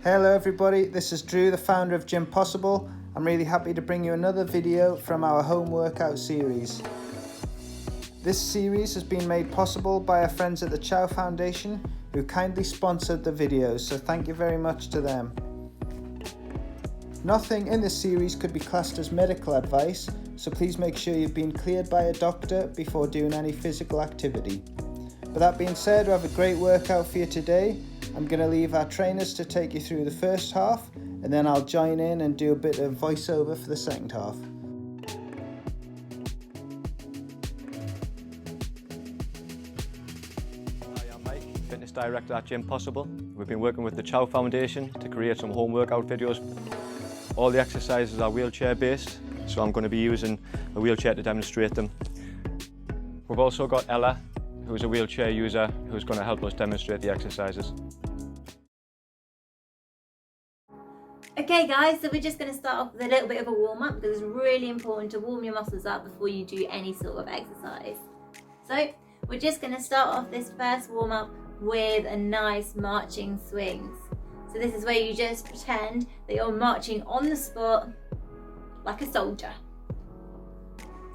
Hello everybody, this is Drew, the founder of Gym Possible. I'm really happy to bring you another video from our home workout series. This series has been made possible by our friends at the Chow Foundation who kindly sponsored the videos, so thank you very much to them. Nothing in this series could be classed as medical advice, so please make sure you've been cleared by a doctor before doing any physical activity. With that being said, we have a great workout for you today. I'm going to leave our trainers to take you through the first half, and then I'll join in and do a bit of voiceover for the second half. Hi, I'm Mike, Fitness Director at Gym Possible. We've been working with the Chow Foundation to create some home workout videos. All the exercises are wheelchair based, so I'm going to be using a wheelchair to demonstrate them. We've also got Ella, who's a wheelchair user, who's going to help us demonstrate the exercises. Okay guys, so we're just going to start off with a little bit of a warm-up because it's really important to warm your muscles up before you do any sort of exercise. So we're just going to start off this first warm-up with a nice marching swings. So this is where you just pretend that you're marching on the spot like a soldier.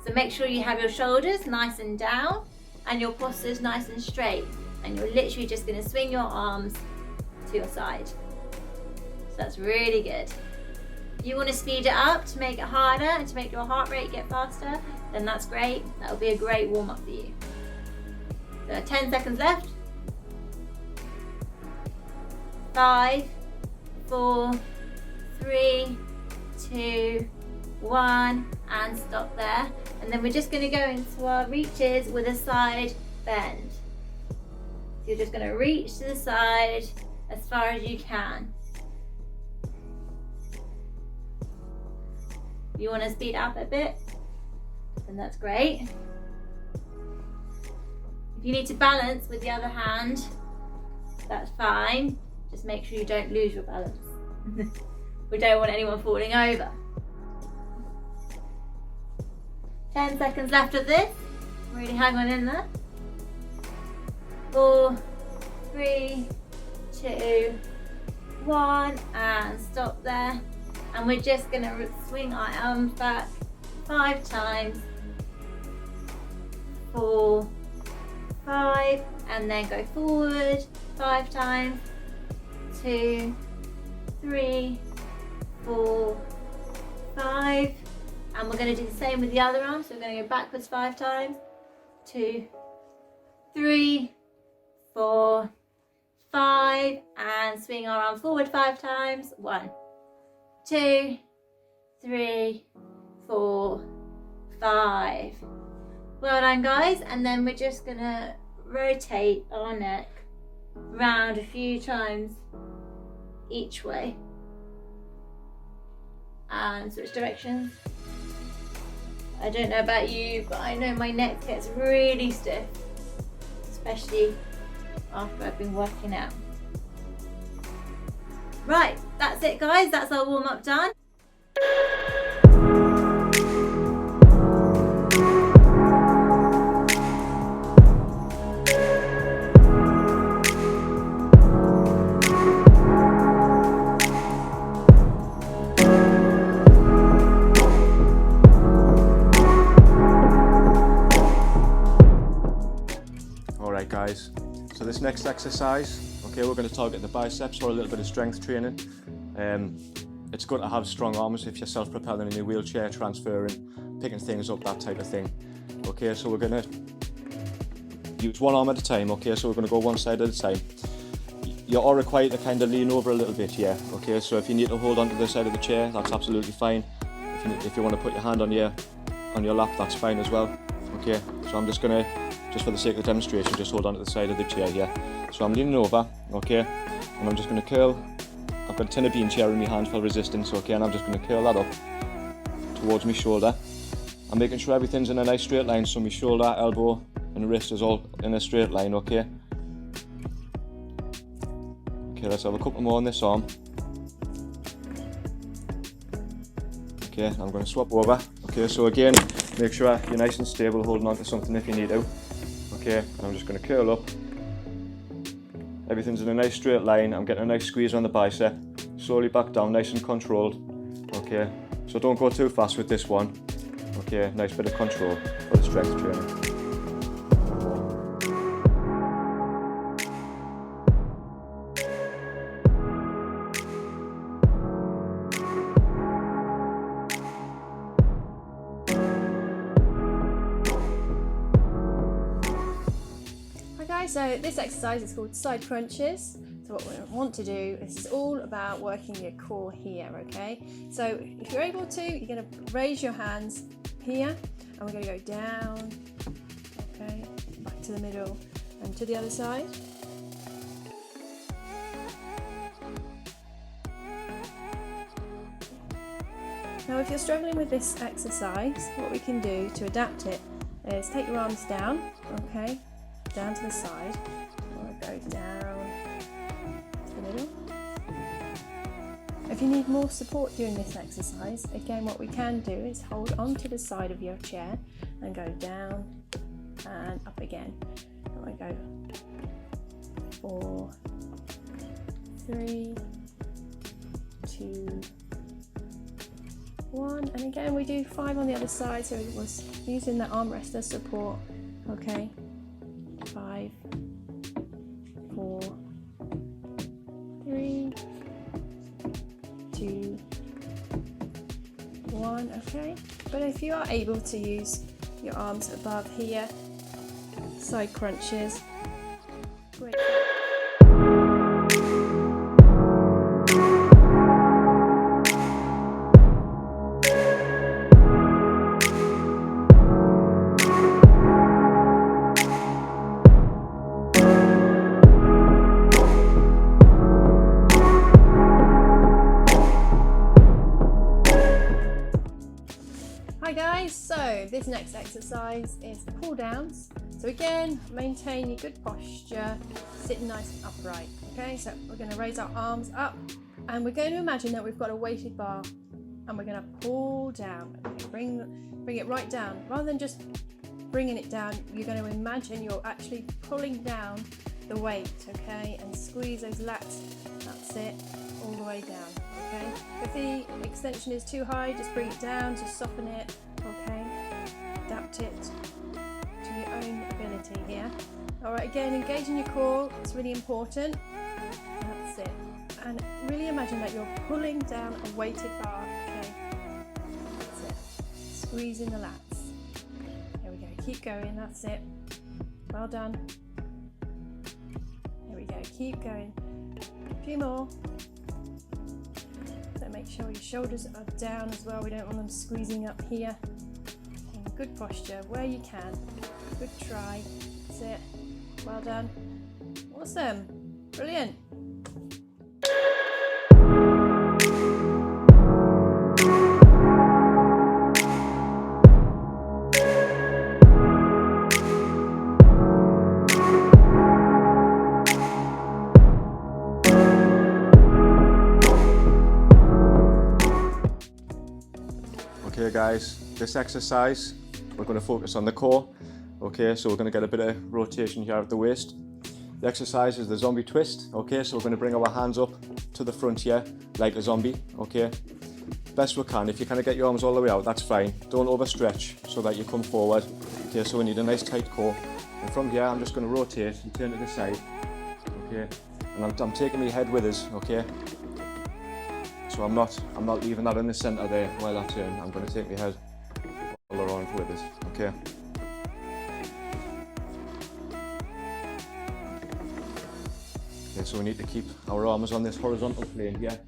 So make sure you have your shoulders nice and down and your postures nice and straight, and you're literally just going to swing your arms to your side. So that's really good. If you want to speed it up to make it harder and to make your heart rate get faster, then that's great. That'll be a great warm up for you. So 10 seconds left. 5, 4, 3, 2, 1, and stop there. And then we're just going to go into our reaches with a side bend. So you're just going to reach to the side as far as you can. If you want to speed up a bit, then that's great. If you need to balance with the other hand, that's fine. Just make sure you don't lose your balance. We don't want anyone falling over. 10 seconds left of this. Really hang on in there. 4, 3, 2, 1, and stop there. And we're just going to swing our arms back 5 times. 4, 5, and then go forward 5 times. 2, 3, 4, 5. And we're going to do the same with the other arm. So we're going to go backwards 5 times. 2, 3, 4, 5. And swing our arm forward 5 times. 1, 2, 3, 4, 5. Well done guys. And then we're just going to rotate our neck round a few times each way. And switch directions. I don't know about you, but I know my neck gets really stiff, especially after I've been working out. Right, that's it guys, that's our warm-up done. Alright guys, so this next exercise, okay, we're going to target the biceps or a little bit of strength training. It's good to have strong arms if you're self-propelling in your wheelchair, transferring, picking things up, that type of thing. Okay, so we're going to use one arm at a time, okay, so we're going to go one side at a time. You are required to kind of lean over a little bit here, okay, so if you need to hold onto the side of the chair, that's absolutely fine. If you want to put your hand on your lap, that's fine as well. Okay, so I'm just going to, just for the sake of the demonstration, just hold onto the side of the chair here. So I'm leaning over, okay, and I'm just going to curl. I've got a tin of bean chair in my hand for resistance, okay, and I'm just going to curl that up towards my shoulder. I'm making sure everything's in a nice straight line, so my shoulder, elbow and wrist is all in a straight line, okay. Okay, let's have a couple more on this arm. Okay, I'm going to swap over. Okay, so again, make sure you're nice and stable, holding on to something if you need to. Okay, and I'm just going to curl up. Everything's in a nice straight line. I'm getting a nice squeeze on the bicep. slowly back down, nice and controlled. Okay, so don't go too fast with this one. Okay, nice bit of control for the strength training. So this exercise is called side crunches. So what we want to do, this is all about working your core here, okay? So if you're able to, you're going to raise your hands here, and we're going to go down, okay, back to the middle and to the other side. Now if you're struggling with this exercise, what we can do to adapt it is take your arms down, okay, down to the side, or go down to the middle. If you need more support during this exercise, again what we can do is hold onto the side of your chair and go down and up again. And we go 4, 3, 2, 1, and again we do 5 on the other side, so it was using the armrest as support, okay. 5, 4, 3, 2, 1, okay. But if you are able to use your arms above here, side crunches, great. Hi guys, so this next exercise is pull downs. So again, maintain your good posture, sitting nice and upright. Okay, so we're going to raise our arms up and we're going to imagine that we've got a weighted bar and we're going to pull down. Okay, bring it right down. Rather than just bringing it down, you're going to imagine you're actually pulling down the weight, okay, and squeeze those lats. That's it, all the way down. Okay, if the extension is too high, just bring it down, just soften it, okay, adapt it to your own ability here. Alright, again, engaging your core, it's really important, that's it, and really imagine that you're pulling down a weighted bar, okay, that's it, squeezing the lats, there we go, keep going, that's it, well done, there we go, keep going, a few more. Make sure your shoulders are down as well, we don't want them squeezing up here. In good posture where you can. Good try. That's it. Well done. Awesome. Brilliant. Okay guys, this exercise, we're going to focus on the core. Okay, so we're going to get a bit of rotation here at the waist. The exercise is the zombie twist. Okay, so we're going to bring our hands up to the front here, like a zombie. Okay, best we can. If you kind of get your arms all the way out, that's fine. Don't overstretch so that you come forward. Okay, so we need a nice tight core. And from here, I'm just going to rotate and turn to the side. Okay, and I'm taking my head with us. Okay. So I'm not leaving that in the centre there while I turn. I'm going to take my head all around with it, okay? Okay, so we need to keep our arms on this horizontal plane here.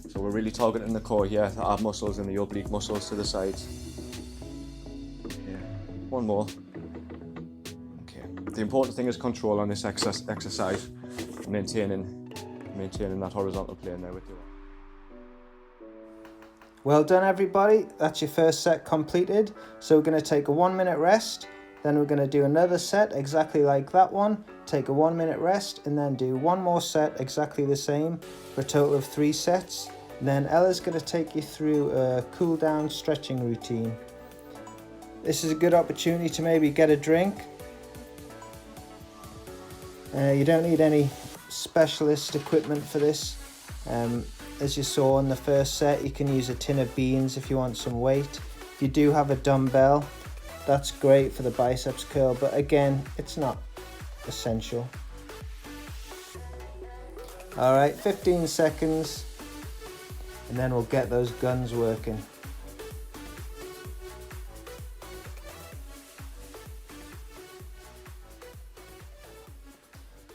So we're really targeting the core here, the ab muscles and the oblique muscles to the sides. Okay, one more. Okay, the important thing is control on this exercise, maintaining that horizontal plane there with you. Well done everybody, that's your first set completed. So we're going to take a 1 minute rest, then we're going to do another set exactly like that one, take a 1 minute rest, and then do one more set exactly the same for a total of 3 sets. And then Ella's going to take you through a cool down stretching routine. This is a good opportunity to maybe get a drink. You don't need any specialist equipment for this. As you saw in the first set, you can use a tin of beans if you want some weight. If you do have a dumbbell, that's great for the biceps curl, but again, it's not essential. All right, 15 seconds, and then we'll get those guns working.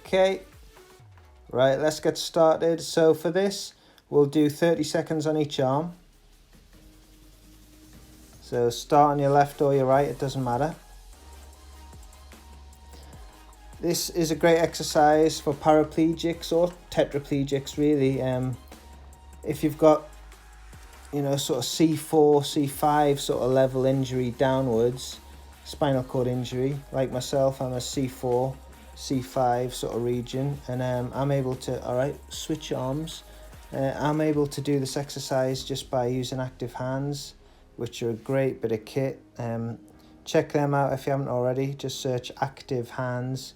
Okay, right, let's get started. So for this, we'll do 30 seconds on each arm. So start on your left or your right, it doesn't matter. This is a great exercise for paraplegics or tetraplegics really. If you've got, you know, sort of C4, C5 sort of level injury downwards, spinal cord injury, like myself, I'm a C4, C5 sort of region, and I'm able to, all right, switch arms. I'm able to do this exercise just by using active hands, which are a great bit of kit. Check them out if you haven't already. Just search active hands,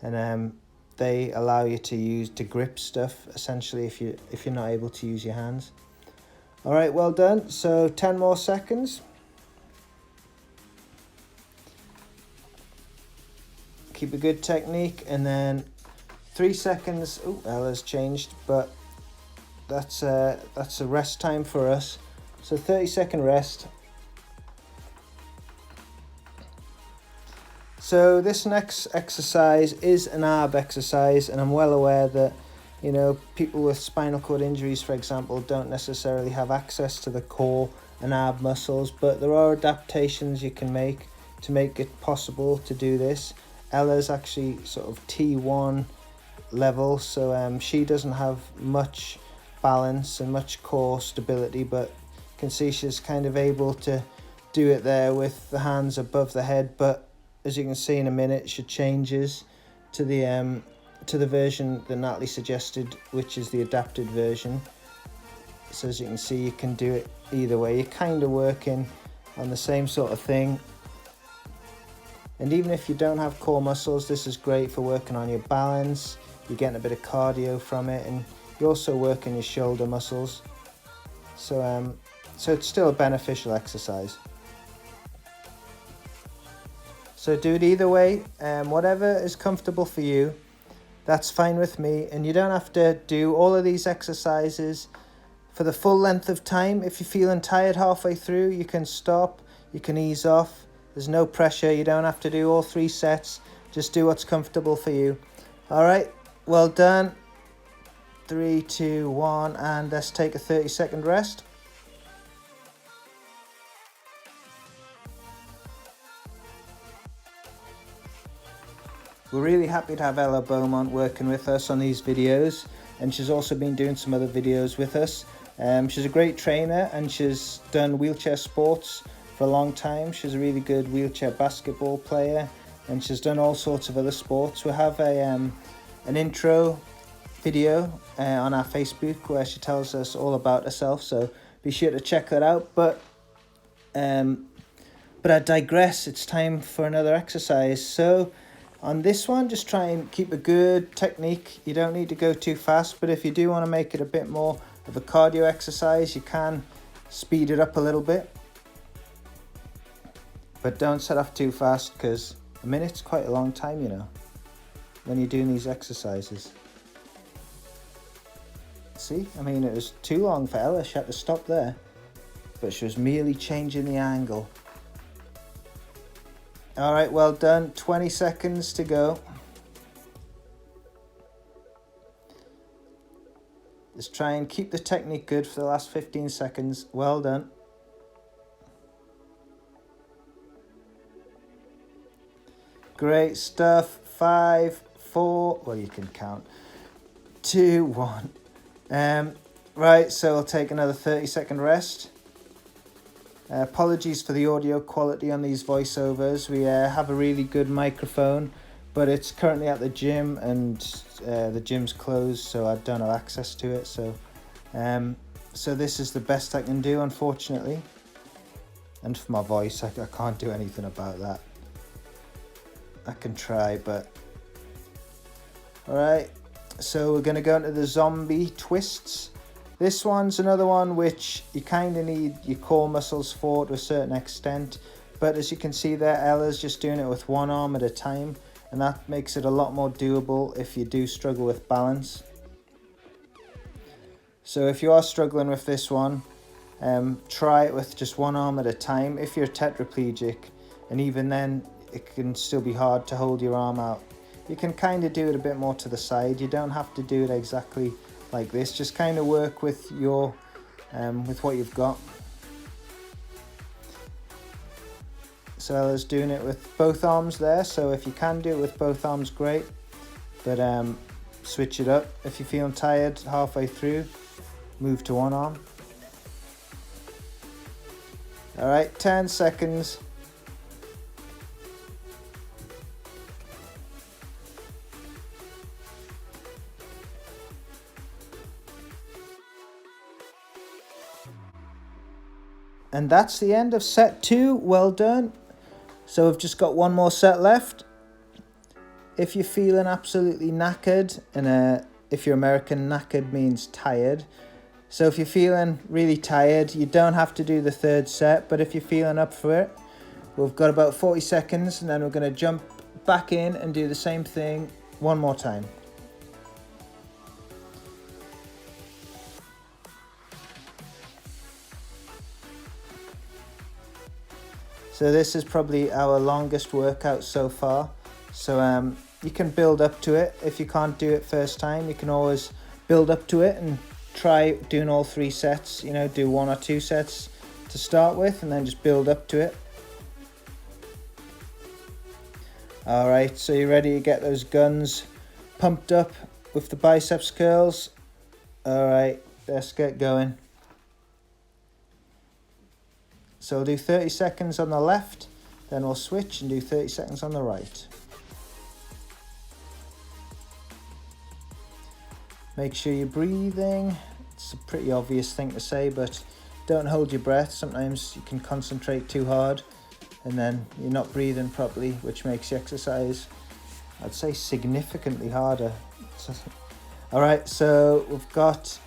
and they allow you to grip stuff essentially if you're not able to use your hands. All right, well done. So 10 more seconds. Keep a good technique, and then 3 seconds. Oh, Ella's changed, but that's a rest time for us. So 30-second rest. So this next exercise is an ab exercise, and I'm well aware that, you know, people with spinal cord injuries, for example, don't necessarily have access to the core and ab muscles, but there are adaptations you can make to make it possible to do this. Ella's actually sort of T1 level, so she doesn't have much balance and much core stability, but you can see she's kind of able to do it there with the hands above the head. But as you can see in a minute, she changes to the version that Natalie suggested, which is the adapted version. So as you can see, you can do it either way. You're kind of working on the same sort of thing. And even if you don't have core muscles, this is great for working on your balance. You're getting a bit of cardio from it, and you're also working your shoulder muscles. So it's still a beneficial exercise. So do it either way, whatever is comfortable for you, that's fine with me. And you don't have to do all of these exercises for the full length of time. If you're feeling tired halfway through, you can stop, you can ease off. There's no pressure, you don't have to do all 3 sets. Just do what's comfortable for you. All right, well done. 3, 2, 1, and let's take a 30-second rest. We're really happy to have Ella Beaumont working with us on these videos, and she's also been doing some other videos with us. She's a great trainer, and she's done wheelchair sports for a long time. She's a really good wheelchair basketball player, and she's done all sorts of other sports. We have an intro video on our Facebook where she tells us all about herself, so be sure to check that out. But I digress. It's time for another exercise. So on this one, just try and keep a good technique. You don't need to go too fast, but if you do want to make it a bit more of a cardio exercise, you can speed it up a little bit. But don't set off too fast, because a minute's quite a long time, you know, when you're doing these exercises. See, I mean, it was too long for Ella. She had to stop there, but she was merely changing the angle. All right, well done. 20 seconds to go. Just try and keep the technique good for the last 15 seconds. Well done. Great stuff. 5, 4, well, you can count. 2, 1. Right, so we'll take another 30-second rest. Apologies for the audio quality on these voiceovers. We have a really good microphone, but it's currently at the gym, and the gym's closed, so I don't have access to it. So So this is the best I can do, unfortunately. And for my voice, I can't do anything about that. I can try, but... Alright, so we're going to go into the zombie twists. This one's another one which you kind of need your core muscles for to a certain extent. But as you can see there, Ella's just doing it with one arm at a time. And that makes it a lot more doable if you do struggle with balance. So if you are struggling with this one, try it with just one arm at a time if you're tetraplegic, and even then it can still be hard to hold your arm out. You can kind of do it a bit more to the side. You don't have to do it exactly like this. Just kind of work with your with what you've got. So Ella's doing it with both arms there, so if you can do it with both arms, great, but switch it up. If you're feeling tired halfway through, move to one arm. Alright, 10 seconds. And that's the end of set 2. Well done. So we've just got one more set left. If you're feeling absolutely knackered, and if you're American, knackered means tired. So if you're feeling really tired, you don't have to do the third set, but if you're feeling up for it, we've got about 40 seconds, and then we're going to jump back in and do the same thing one more time. So this is probably our longest workout so far. So you can build up to it. If you can't do it first time, you can always build up to it and try doing all 3 sets. You know, do 1 or 2 sets to start with and then just build up to it. Alright, so you're ready to get those guns pumped up with the biceps curls? Alright, let's get going. So we'll do 30 seconds on the left, then we'll switch and do 30 seconds on the right. Make sure you're breathing. It's a pretty obvious thing to say, but don't hold your breath. Sometimes you can concentrate too hard and then you're not breathing properly, which makes the exercise, I'd say, significantly harder. Alright, so we've got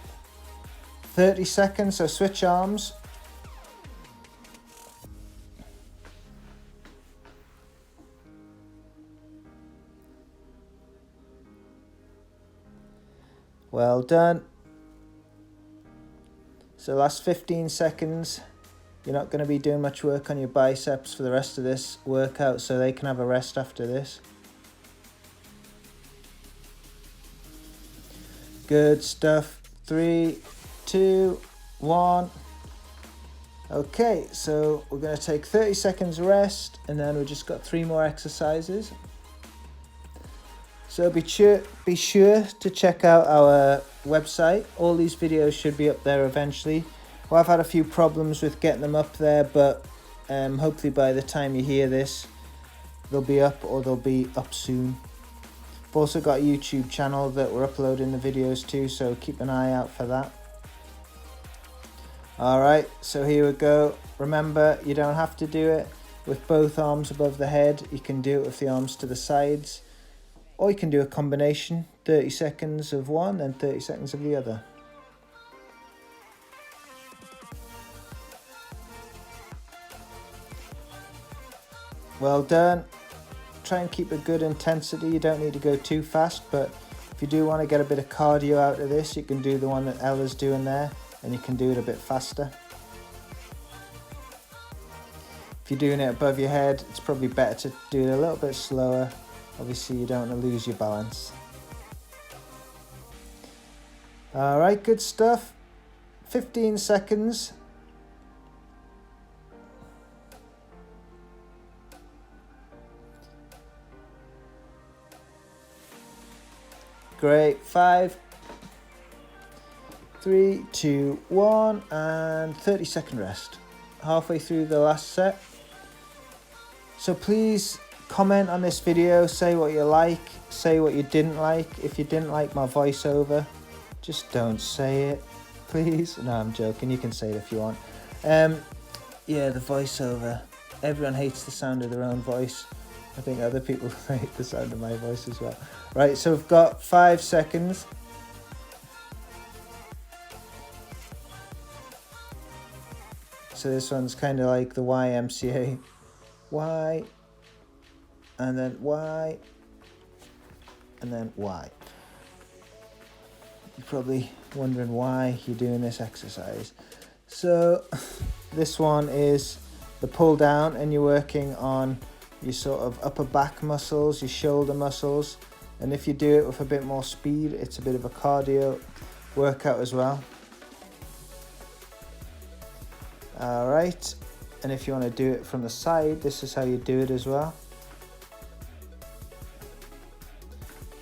30 seconds, so switch arms. Well done. So last 15 seconds, you're not going to be doing much work on your biceps for the rest of this workout, so they can have a rest after this. Good stuff. 3, 2, 1. Okay, so we're going to take 30 seconds rest, and then we've just got 3 more exercises. So be sure to check out our website. All these videos should be up there eventually. Well, I've had a few problems with getting them up there, but hopefully by the time you hear this, they'll be up, or they'll be up soon. We've also got a YouTube channel that we're uploading the videos to, so keep an eye out for that. Alright, so here we go. Remember, you don't have to do it with both arms above the head. You can do it with the arms to the sides. Or you can do a combination, 30 seconds of one and 30 seconds of the other. Well done. Try and keep a good intensity. You don't need to go too fast, but if you do want to get a bit of cardio out of this, you can do the one that Ella's doing there, and you can do it a bit faster. If you're doing it above your head, it's probably better to do it a little bit slower. Obviously, you don't want to lose your balance. Alright, good stuff. 15 seconds. Great. 5, 3, 2, 1, and 30-second rest. Halfway through the last set. So please comment on this video, say what you like, say what you didn't like. If you didn't like my voiceover, just don't say it, please. No, I'm joking. You can say it if you want. Yeah, the voiceover. Everyone hates the sound of their own voice. I think other people hate the sound of my voice as well. Right, so we've got 5 seconds. So this one's kind of like the YMCA. Y, and then Y, and then Y. You're probably wondering why you're doing this exercise. So this one is the pull down, and you're working on your sort of upper back muscles, your shoulder muscles, and if you do it with a bit more speed, it's a bit of a cardio workout as well. All right, and if you want to do it from the side, this is how you do it as well.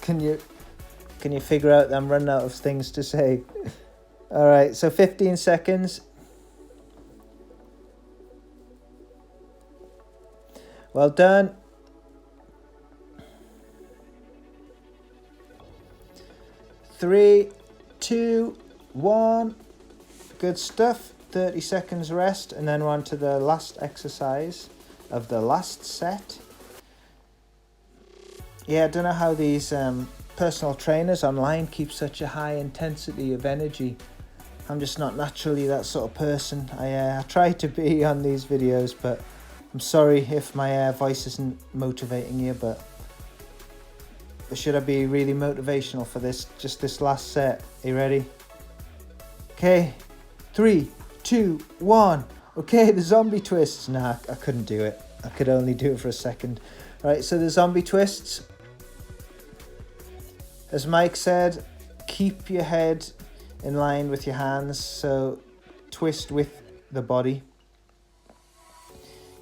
Can you figure out that I'm running out of things to say? All right, so 15 seconds. Well done. Three, two, one. Good stuff. 30 seconds rest, and then we're on to the last exercise of the last set. Yeah, I don't know how these personal trainers online keep such a high intensity of energy. I'm just not naturally that sort of person. I try to be on these videos, but I'm sorry if my voice isn't motivating you, but should I be really motivational for this, just this last set? Are you ready? Okay, 3, 2, 1. Okay, the zombie twists. Nah, I couldn't do it. I could only do it for a second. Right, so the zombie twists. As Mike said, keep your head in line with your hands, so twist with the body.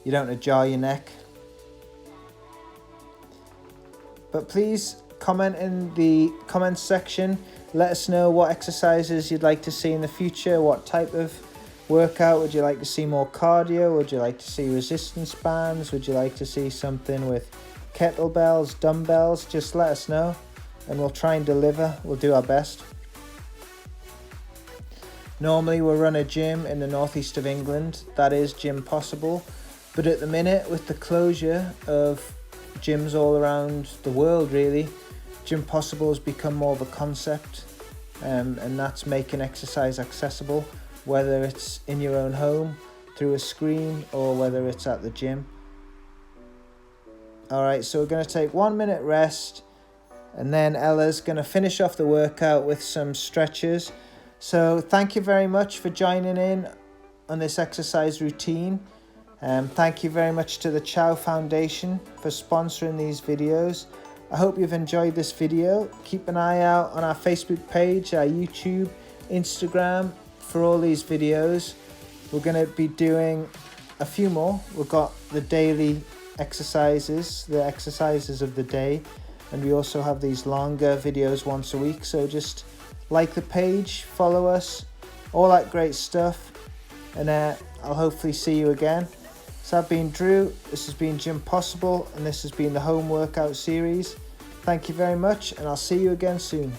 You don't want to jar your neck. But please comment in the comments section. Let us know what exercises you'd like to see in the future. What type of workout would you like to see? More cardio? Would you like to see resistance bands? Would you like to see something with kettlebells, dumbbells? Just let us know and we'll try and deliver. We'll do our best. Normally we'll run a gym in the northeast of England. That is Gym Possible. But at the minute, with the closure of gyms all around the world really, Gym Possible has become more of a concept, and that's making exercise accessible, whether it's in your own home through a screen or whether it's at the gym. Alright, so we're going to take 1 minute rest, and then Ella's going to finish off the workout with some stretches. So thank you very much for joining in on this exercise routine. Thank you very much to the Chow Foundation for sponsoring these videos. I hope you've enjoyed this video. Keep an eye out on our Facebook page, our YouTube, Instagram for all these videos. We're going to be doing a few more. We've got the daily exercises, the exercises of the day, and we also have these longer videos once a week. So just like the page, follow us, all that great stuff, and I'll hopefully see you again. So I've been Drew, this has been Gym Possible, and this has been the home workout series. Thank you very much, and I'll see you again soon.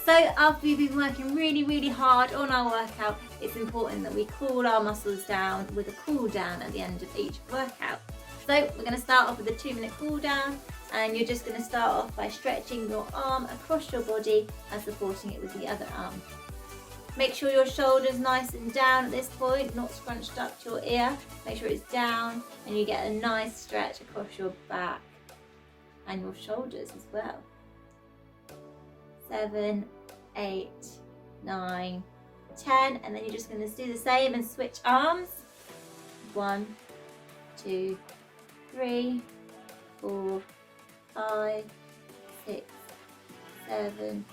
So after we've been working really hard on our workout, it's important that we cool our muscles down with a cool down at the end of each workout. So we're going to start off with a 2-minute cool down, and you're just going to start off by stretching your arm across your body and supporting it with the other arm. Make sure your shoulder's nice and down at this point, not scrunched up to your ear. Make sure it's down and you get a nice stretch across your back and your shoulders as well. 7, 8, 9, 10, and then you're just going to do the same and switch arms. 1, 2, 3, 4, 5, 6, 7,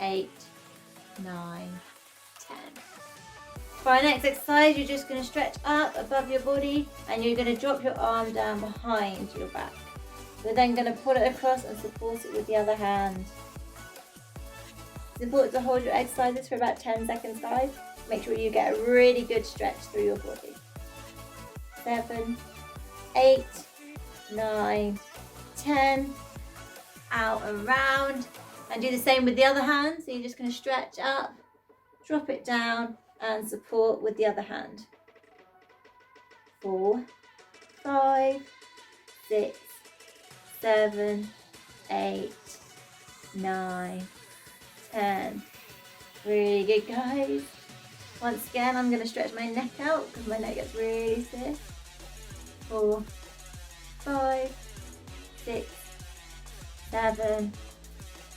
8, 9, 10. For our next exercise, you're just going to stretch up above your body and you're going to drop your arm down behind your back. We're then going to pull it across and support it with the other hand. It's important to hold your exercises for about 10 seconds, guys. Make sure you get a really good stretch through your body. 7, 8, 9, 10. Out and round. And do the same with the other hand. So you're just going to stretch up, drop it down, and support with the other hand. 4, 5, 6, 7, 8, 9, 10. Really good, guys. Once again, I'm going to stretch my neck out because my neck gets really stiff. 4, 5, 6, 7,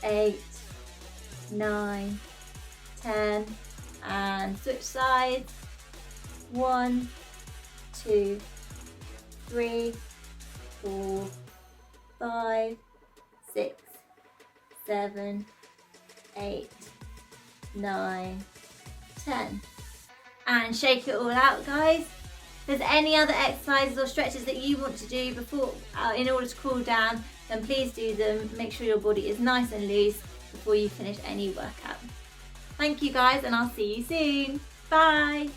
8, 9, 10, and switch sides. 1, 2, 3, 4, 5, 6, 7, 8, 9, 10. And shake it all out, guys. If there's any other exercises or stretches that you want to do before in order to cool down, then please do them. Make sure your body is nice and loose before you finish any workout. Thank you guys, and I'll see you soon. Bye.